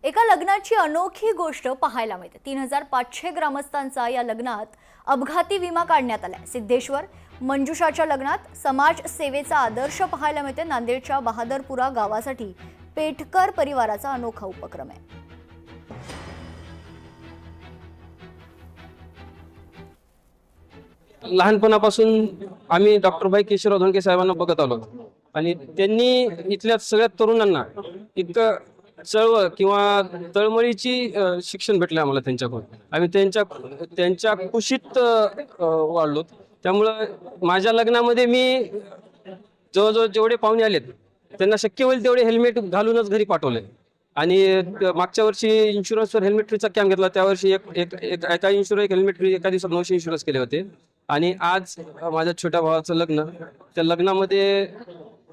एका लग्नाची अनोखी गोष्ट पाहायला मिळते। 3500 ग्रामस्थांचा या लग्नात अपघाती विमा काढण्यात आलाय। सिद्धेश्वर मंजुषाच्या लग्नात समाज सेवेचा आदर्श पाहायला मिळते। नांदेडच्या बहादरपुरा गावासाठी पेठकर परिवाराचा अनोखा उपक्रम आहे। लहानपणापासून आम्ही डॉक्टर भाई केशवराव धोंडके साहेबांना बघत आलो आणि त्यांनी इथल्या सगळ्या तरुणांना इतकं चळवळ किंवा तळमळीची शिक्षण भेटले आम्हाला त्यांच्याकडून। आम्ही त्यांच्या कुशीत वाढलो। त्यामुळं माझ्या लग्नामध्ये मी जवळजवळ जेवढे पाहुणे आलेत त्यांना शक्य होईल तेवढे हेल्मेट घालूनच घरी पाठवले। आणि मागच्या वर्षी इन्शुरन्सवर हेल्मेट फ्रीचा कॅम्प घेतला, त्या वर्षी एका इन्शुरन्स हेल्मेट फ्री एका दिवसात 900 इन्शुरन्स केले होते। आणि आज माझ्या छोट्या भावाचं लग्न, त्या लग्नामध्ये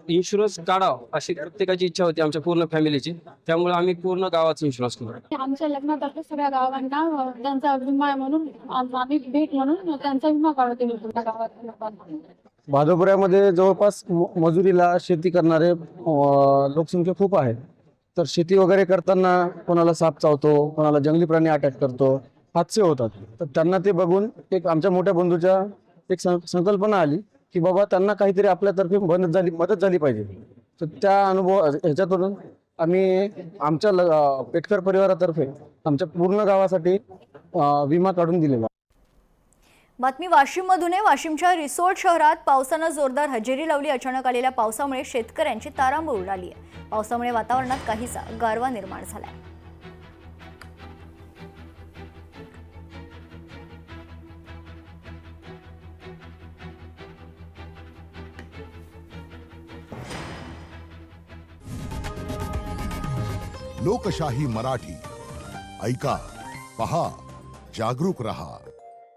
इन्शुरन्स काढावं अशी प्रत्येकाची इच्छा होती आमच्या पूर्ण फॅमिलीची। त्यामुळे आम्ही पूर्ण गावाचा इन्शुरन्स केला। आमच्या लग्नात सगळ्या गावांना त्यांचा विमा म्हणून आम्ही भेट म्हणून त्यांचा विमा काढतो पूर्ण गावात लोकांना। बहादरपुऱ्यामध्ये जवळपास मजुरीला शेती करणारे लोकसंख्या खूप आहे। तर शेती वगैरे करताना कोणाला साप चावतो, कोणाला जंगली प्राणी अटॅक करतो, हादसे होतात। तर त्यांना ते बघून एक आमच्या मोठ्या बंधूच्या एक संकल्पना आली की बाबा त्यांना काहीतरी आपल्यातर्फे मदत झाली पाहिजे। तर त्या ह्याच्यातून आम्ही आमच्या पेठकर परिवारातर्फे आमच्या पूर्ण गावासाठी विमा काढून दिलेला। बातमी वाशिममधून आहे। वाशिमच्या रिसोड शहरात पावसानं जोरदार हजेरी लावली। अचानक आलेल्या पावसामुळे शेतकऱ्यांची तारांबळ उडाली आहे। पावसामुळे वातावरणात काहीसा गारवा निर्माण झालाय। लोकशाही मराठी ऐका, पहा, जागरूक रहा।